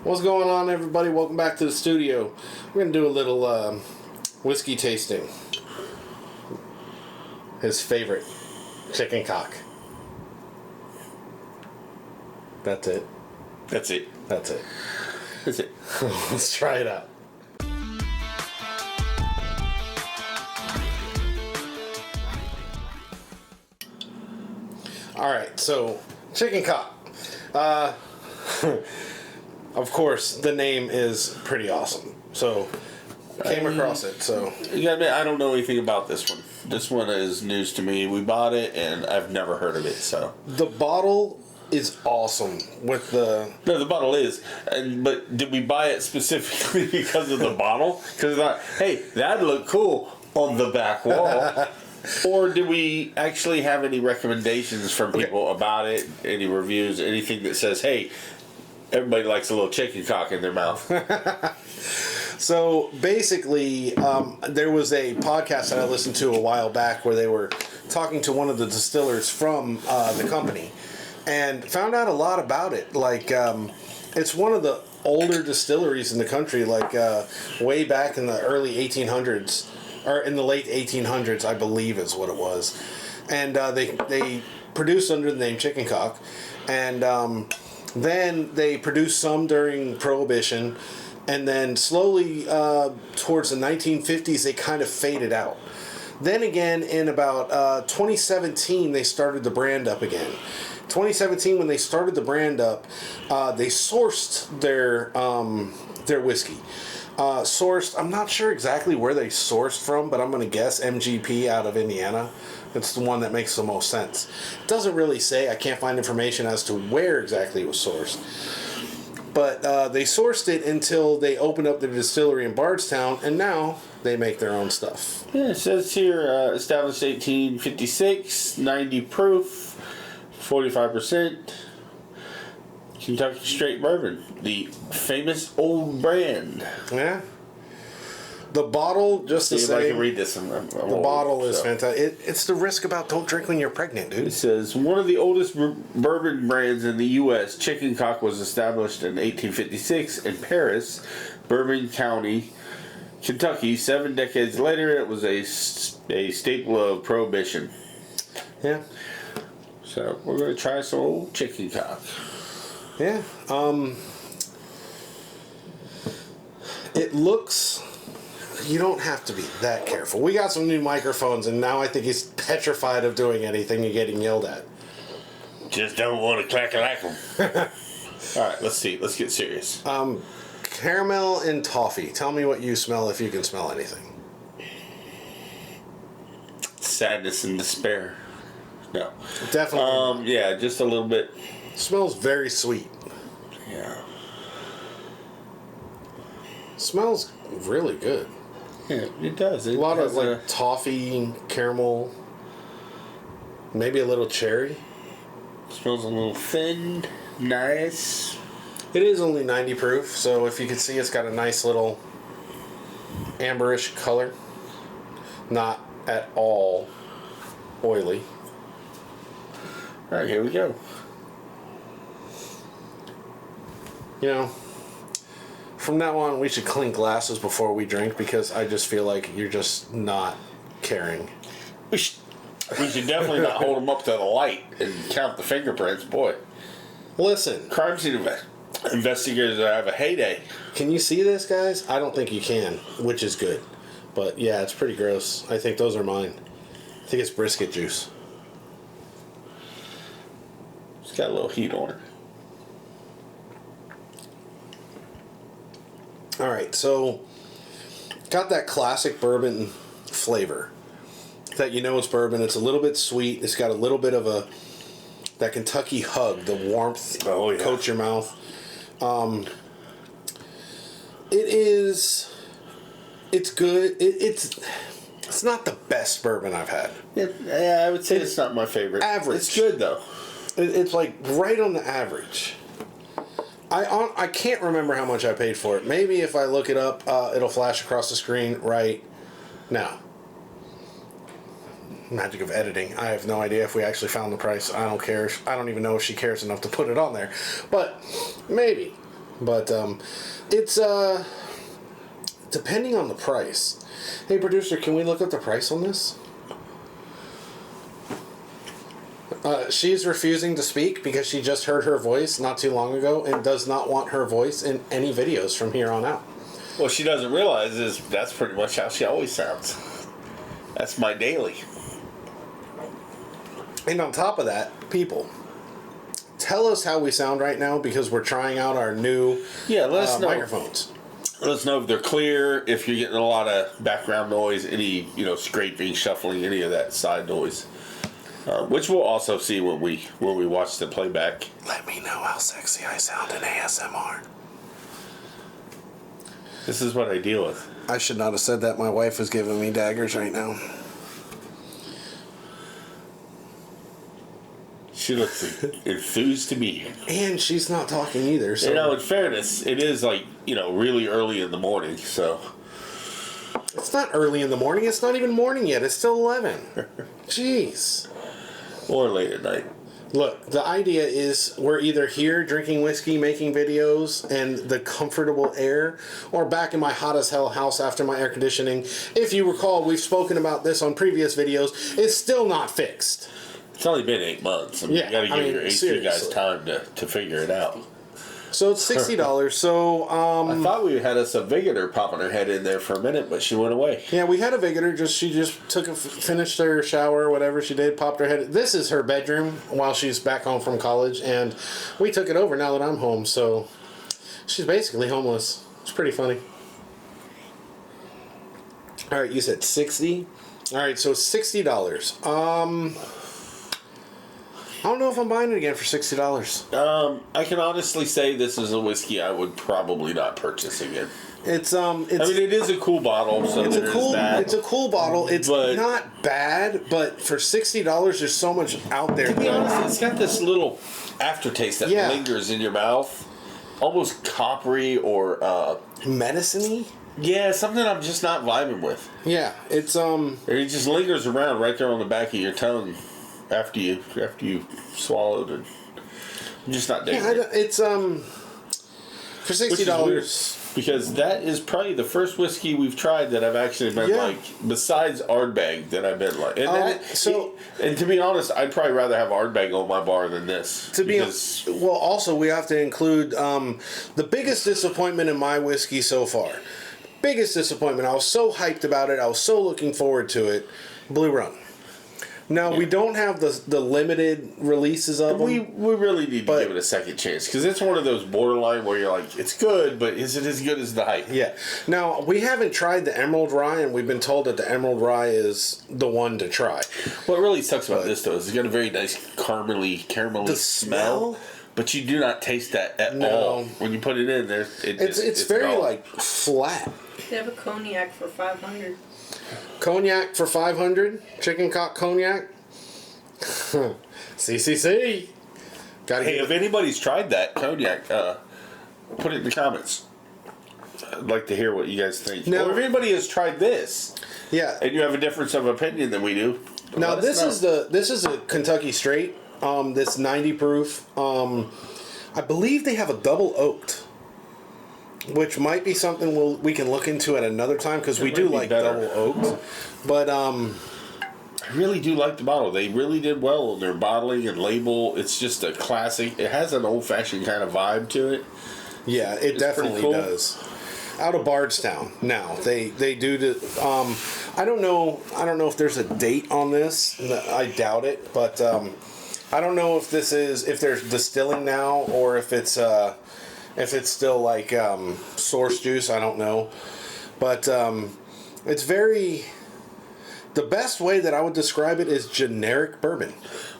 What's going on, everybody? Welcome back to the studio. We're going to do a little whiskey tasting. His favorite, chicken cock. That's it. That's it. That's it. That's it. Let's try it out. Alright, so, chicken cock. Of course, the name is pretty awesome. So, came across it, so. You gotta admit, I don't know anything about this one. This one is news to me. We bought it, and I've never heard of it, so. The bottle is awesome with the... No, the bottle is. But did we buy it specifically because of the bottle? Because I thought, hey, that'd look cool on the back wall. Or did we actually have any recommendations from people about it? Any reviews? Anything that says, hey, everybody likes a little chicken cock in their mouth? So basically, there was a podcast that I listened to a while back where they were talking to one of the distillers from the company and found out a lot about it. Like, it's one of the older distilleries in the country, like way back in the early 1800s, or in the late 1800s, I believe is what it was. And they produced under the name Chicken Cock. And then they produced some during Prohibition. And then slowly towards the 1950s, they kind of faded out. Then again, in about 2017, they started the brand up again. 2017, when they started the brand up, they sourced their whiskey. I'm not sure exactly where they sourced from, but I'm going to guess MGP out of Indiana. It's the one that makes the most sense. It doesn't really say. I can't find information as to where exactly it was sourced. But they sourced it until they opened up their distillery in Bardstown, and now they make their own stuff. Yeah, it says here, established 1856, 90 proof, 45%. Kentucky Straight Bourbon, the famous old brand. Yeah. The bottle, just to See if say, I can read this. the bottle is fantastic. It's the risk about don't drink when you're pregnant, dude. It says, one of the oldest bourbon brands in the U.S., Chicken Cock was established in 1856 in Paris, Bourbon County, Kentucky. 7 decades later, it was a staple of Prohibition. Yeah. So, we're going to try some old Chicken Cock. Yeah. It looks... You don't have to be that careful. We got some new microphones, and now I think he's petrified of doing anything and getting yelled at. Just don't want to clack-a-lack them. All right, let's see. Let's get serious. Caramel and toffee. Tell me what you smell if you can smell anything. Sadness and despair. No. Definitely. Yeah, just a little bit. Smells very sweet. Yeah. Smells really good. Yeah, it does. A lot of like toffee, caramel, maybe a little cherry. Smells a little thin, nice. It is only 90 proof, so if you can see, it's got a nice little amberish color. Not at all oily. All right, here we go. You know, from now on, we should clink glasses before we drink because I just feel like you're just not caring. We should definitely not hold them up to the light and count the fingerprints. Boy. Listen. Crime scene investigators have a heyday. Can you see this, guys? I don't think you can, which is good. But yeah, it's pretty gross. I think those are mine. I think it's brisket juice. It's got a little heat on it. Alright, so got that classic bourbon flavor. That you know it's bourbon. It's a little bit sweet. It's got a little bit of that Kentucky hug, the warmth coats your mouth. It's good. It's not the best bourbon I've had. Yeah, I would say it's not my favorite. Average. It's good though. It's like right on the average. I can't remember how much I paid for it. Maybe if I look it up, it'll flash across the screen right now. Magic of editing. I have no idea if we actually found the price. I don't care. I don't even know if she cares enough to put it on there. But maybe. But it's depending on the price. Hey, producer, can we look up the price on this? She's refusing to speak because she just heard her voice not too long ago and does not want her voice in any videos from here on out. What she doesn't realize is that's pretty much how she always sounds. That's my daily. And on top of that, people, tell us how we sound right now because we're trying out our new let us know. microphones. Let us know if they're clear, if you're getting a lot of background noise, any scraping, shuffling, any of that side noise. Which we'll also see when we watch the playback. Let me know how sexy I sound in ASMR. This is what I deal with. I should not have said that. My wife is giving me daggers right now. She looks enthused to be here. And she's not talking either. So in fairness, it is really early in the morning, so. It's not early in the morning. It's not even morning yet. It's still 11. Jeez. Or late at night. Look, the idea is we're either here drinking whiskey, making videos, and the comfortable air, or back in my hot as hell house after my air conditioning. If you recall, we've spoken about this on previous videos. It's still not fixed. It's only been 8 months. You gotta give your AC guys time to figure it out. So it's $60. So I thought we had us a Vigator popping her head in there for a minute, but she went away. Yeah, we had a Vigator. She just finished her shower, whatever she did, popped her head. This is her bedroom while she's back home from college, and we took it over now that I'm home. So she's basically homeless. It's pretty funny. All right, you said 60. All right, so $60. I don't know if I'm buying it again for $60. I can honestly say this is a whiskey I would probably not purchase again. It's it is a cool bottle, so it's a cool bottle. It's not bad, but for $60, there's so much out there. To be honest, it's got this little aftertaste that lingers in your mouth, almost coppery or medicine-y. Yeah, something I'm just not vibing with. Yeah, it's It just lingers around right there on the back of your tongue. After you swallowed it, I'm just not digging it. It's for $60 because that is probably the first whiskey we've tried that I've actually been like, besides Ardbeg, that I've been like. And to be honest, I'd probably rather have Ardbeg on my bar than this. Also we have to include the biggest disappointment in my whiskey so far. Biggest disappointment. I was so hyped about it. I was so looking forward to it. Blue Run. Now, we don't have the limited releases of them. We really need to give it a second chance because it's one of those borderline where you're like, it's good, but is it as good as the hype? Yeah. Now, we haven't tried the Emerald Rye, and we've been told that the Emerald Rye is the one to try. What really sucks about this, though, is it's got a very nice caramelly smell, but you do not taste that at all. When you put it in there, it's very, like, flat. They have a cognac for $500. Cognac for $500. Chicken cock cognac. CCC. Hey, if anybody's tried that cognac, put it in the comments. I'd like to hear what you guys think. Now, or if anybody has tried this, and you have a difference of opinion than we do. Now this is a Kentucky Straight. This 90 proof. I believe they have a double oaked, which might be something we can look into at another time because we do like double oaked. But I really do like the bottle. They really did well on their bottling and label. It's just a classic. It has an old fashioned kind of vibe to it. Yeah, it definitely does. Out of Bardstown. Now they do the. I don't know if there's a date on this. I doubt it, but I don't know if they're distilling now or if it's still like source juice. I don't know, but it's very. The best way that I would describe it is generic bourbon.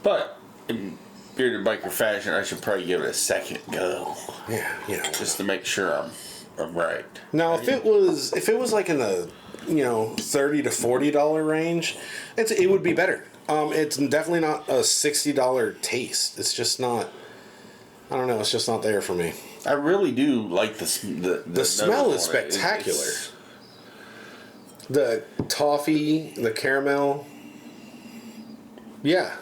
But in bearded biker fashion, I should probably give it a second go. Yeah, just to make sure I'm right. Now, if it was like in the $30 to $40 range, it would be better. It's definitely not a $60 taste. It's just not. I don't know. It's just not there for me. I really do like the smell is spectacular. The toffee, the caramel. Yeah.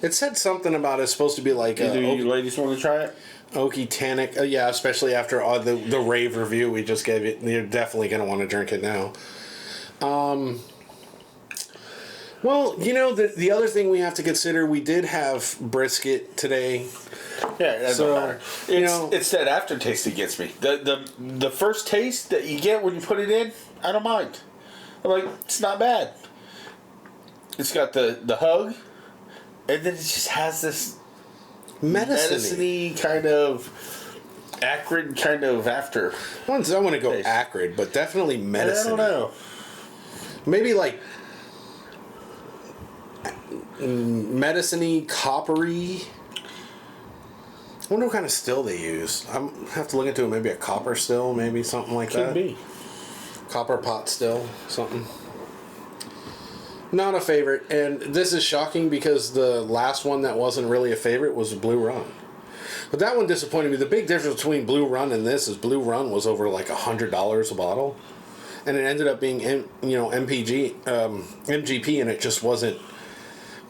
It said something about it's supposed to be like... Do you ladies want to try it? Oaky tannic. Yeah, especially after the rave review we just gave it. You're definitely going to want to drink it now. Well, the other thing we have to consider, we did have brisket today. Yeah, that So, don't matter. It's that aftertaste that gets me. The first taste that you get when you put it in, I don't mind. I'm like, it's not bad. It's got the hug, and then it just has this medicine-y kind of acrid kind of after. I want to go acrid, but definitely medicine. I don't know. Maybe like medicine-y, coppery. I wonder what kind of still they use. I have to look into it. Maybe a copper still, maybe something like that. Could be. Copper pot still, something. Not a favorite, and this is shocking because the last one that wasn't really a favorite was Blue Run. But that one disappointed me. The big difference between Blue Run and this is Blue Run was over like $100 a bottle, and it ended up being MGP, and it just wasn't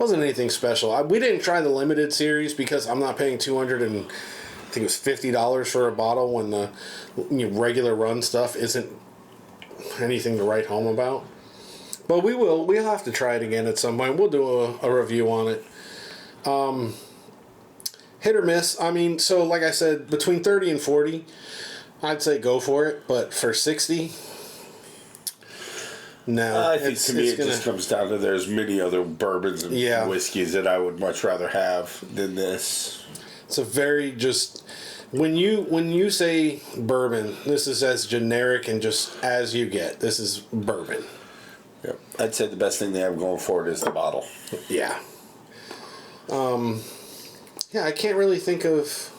anything special. We didn't try the limited series because I'm not paying I think it was $50 for a bottle when the regular run stuff isn't anything to write home about. But we'll have to try it again at some point. We'll do a review on it. Hit or miss. I mean, so like I said, between 30 and 40, I'd say go for it. But for 60, no. I think to me it just comes down to there's many other bourbons and whiskeys that I would much rather have than this. It's a very just... When you say bourbon, this is as generic and just as you get. This is bourbon. Yep. I'd say the best thing they have going for it is the bottle. Yeah. Yeah, I can't really think of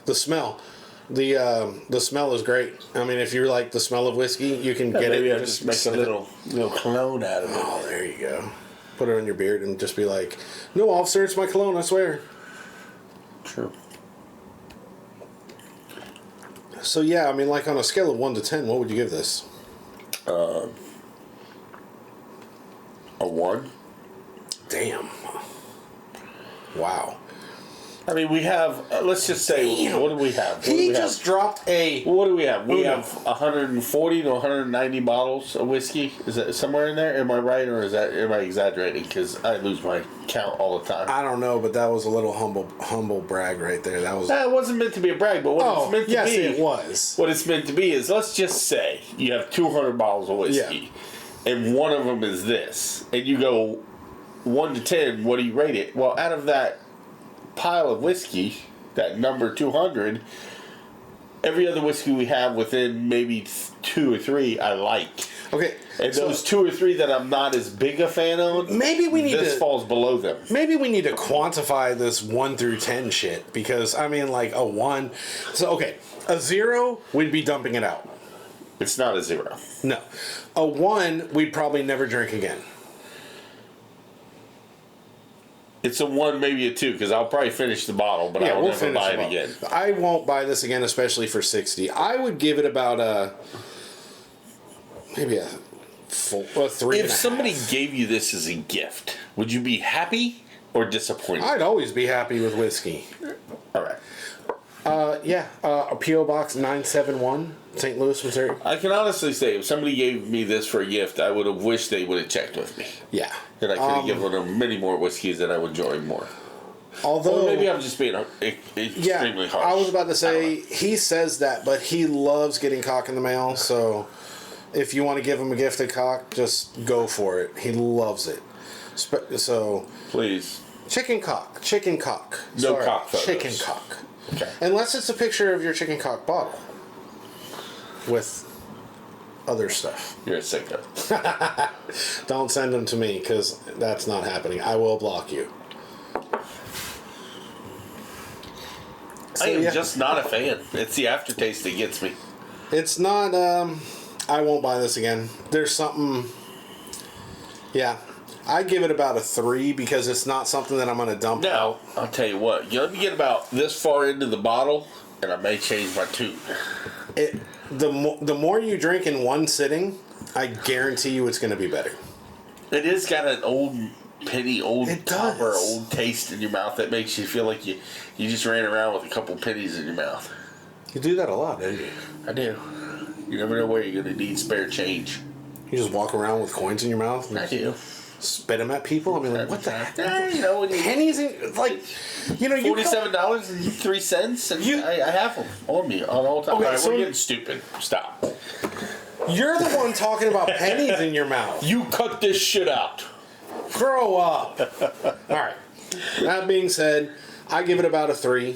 the smell. The smell is great. I mean, if you like the smell of whiskey, you can get maybe it. I'll just make a little cologne out of it. Oh, there you go. Put it on your beard and just be like, "No, officer, it's my cologne, I swear." True. So yeah, I mean, like on a scale of 1 to 10, what would you give this? A 1. Damn. Wow. I mean, we have, let's just say, what do we have? He just dropped a... What do we have? We have 140 to 190 bottles of whiskey. Is that somewhere in there? Am I right, or am I exaggerating? Because I lose my count all the time. I don't know, but that was a little humble brag right there. That was... That wasn't meant to be a brag, but what it's meant to be... yes, it was. What it's meant to be is, let's just say you have 200 bottles of whiskey, and one of them is this, and you go 1 to 10, what do you rate it? Well, out of that pile of whiskey, that number 200, every other whiskey we have within maybe 2 or 3 I like. Okay. And those 2 or 3 that I'm not as big a fan of, maybe we need this falls below them. Maybe we need to quantify this 1 through 10 shit, because I mean, like a 1. So okay, a 0, we'd be dumping it out. It's not a 0. No, a 1, we'd probably never drink again. It's a 1, maybe a 2, because I'll probably finish the bottle, but I will never buy it again. I won't buy this again, especially for 60. I would give it about maybe a 3. If somebody gave you this as a gift, would you be happy or disappointed? I'd always be happy with whiskey. All right. A P.O. Box 971, St. Louis, Missouri. I can honestly say, if somebody gave me this for a gift, I would have wished they would have checked with me. Yeah. And I could have given them many more whiskeys that I would enjoy more. Although, or maybe I'm just being extremely harsh. I was about to say, he says that, but he loves getting Cock in the mail, so if you want to give him a gift of Cock, just go for it. He loves it. So please. Chicken cock. No cock photos. Chicken cock. Okay. Unless it's a picture of your chicken cock bottle with other stuff. You're a sicko. Don't send them to me, because that's not happening. I will block you. I am just not a fan. It's the aftertaste that gets me. It's not, I won't buy this again. There's something, yeah. I give it about a 3 because it's not something that I'm going to dump out. I'll tell you what. Let me get about this far into the bottle, and I may change my tune. The more you drink in one sitting, I guarantee you it's going to be better. It is got an old penny old It copper, does. old taste in your mouth that makes you feel like you just ran around with a couple pennies in your mouth. You do that a lot, don't you? I do. You never know where you're going to need spare change. You just walk around with coins in your mouth and I do. spit them at people. I mean, like, what the heck? You know, when you Pennies in, like, you know, you $47.03, and I have them on me on all time. Okay, All right, so we're getting stupid. Stop. You're the one talking about pennies in your mouth. You cut this shit out. Grow up. All right. That being said, I give it about a 3.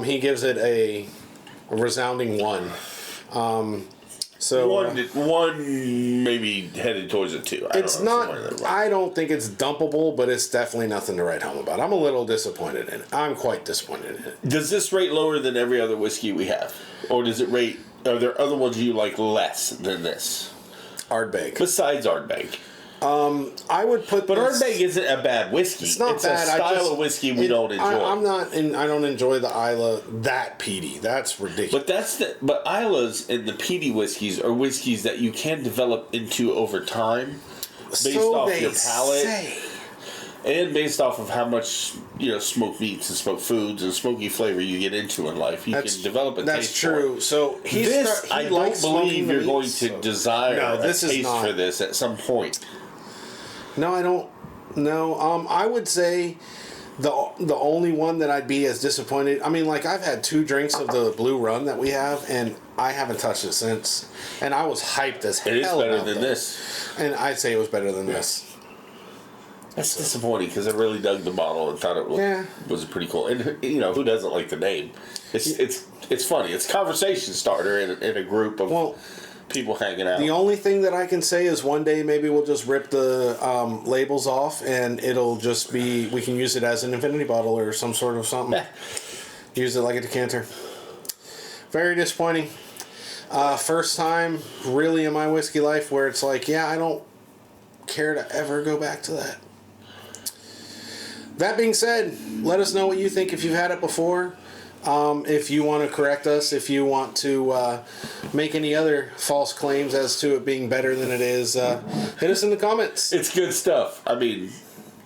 He gives it a resounding 1. So One maybe headed towards a 2. it's not. I don't think it's dumpable, but it's definitely nothing to write home about. I'm a little disappointed in it. I'm quite disappointed in it. Does this rate lower than every other whiskey we have, or does it rate? Are there other ones you like less than this? Ardbeg. Besides Ardbeg. I would put. But this, Ardbeg isn't a bad whiskey. It's not bad. a style of whiskey we don't enjoy. I'm not. I don't enjoy the Isla that peaty. That's ridiculous. But Isla's and the peaty whiskeys are whiskeys that you can develop into over time, based off your palate, and based off of how much smoked meats and smoked foods and smoky flavor you get into in life. You can develop a taste. That's true. So he I don't believe you're going to desire a taste for this at some point. No, I don't. No, I would say the only one that I'd be as disappointed. I mean, like I've had 2 drinks of the Blue Run that we have, and I haven't touched it since. And I was hyped as hell. It is better about than that. this. And I'd say it was better than this. That's disappointing because I really dug the bottle and thought it was pretty cool. And who doesn't like the name? It's funny. It's a conversation starter in a group of people hanging out. The only thing that I can say is one day maybe we'll just rip the labels off and it'll just be, we can use it as an infinity bottle or some sort of something. Use it like a decanter. Very disappointing. First time really in my whiskey life where it's like, I don't care to ever go back to that. That being said, let us know what you think if you've had it before. If you want to correct us, if you want to make any other false claims as to it being better than it is, hit us in the comments. It's good stuff. I mean,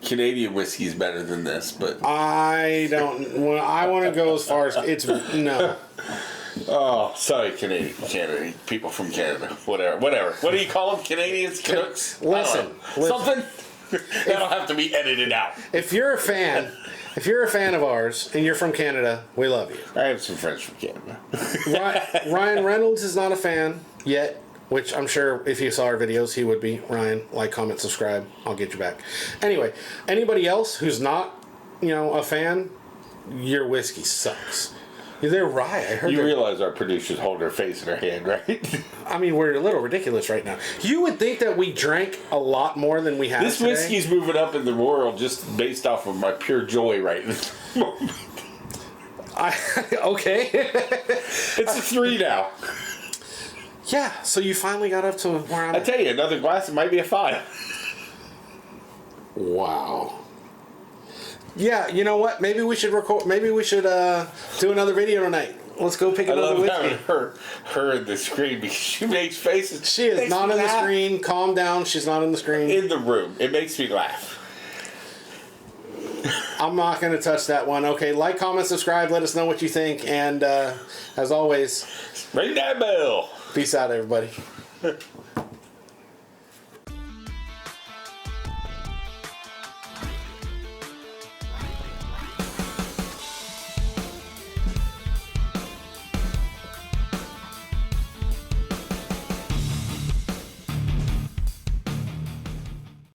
Canadian whiskey is better than this, but I don't. Well, I want to go as far as it's no. Oh, sorry, Canada, people from Canada, whatever. What do you call them? Canadians, Canucks? Listen. Something that'll have to be edited out. If you're a fan of ours and you're from Canada, we love you. I have some friends from Canada. Ryan Reynolds is not a fan yet, which I'm sure if you saw our videos, he would be. Ryan, like, comment, subscribe. I'll get you back. Anyway, anybody else who's not, a fan, your whiskey sucks. They're rye. I heard. You realize our producers hold their face in their hand, right? I mean, we're a little ridiculous right now. You would think that we drank a lot more than we have This today. whiskey's moving up in the world just based off of my pure joy right now. Okay. It's a 3 now. Yeah, so you finally got up to where I'm I tell you, another glass, it might be a 5. Wow. Yeah, you know what? Maybe we should record. Maybe we should do another video tonight. Let's go pick another whiskey. I love her in the screen because she makes faces. She is not in the screen. Calm down. She's not in the screen. In the room. It makes me laugh. I'm not going to touch that one. Okay, like, comment, subscribe. Let us know what you think. And as always, Ring that bell. peace out, everybody.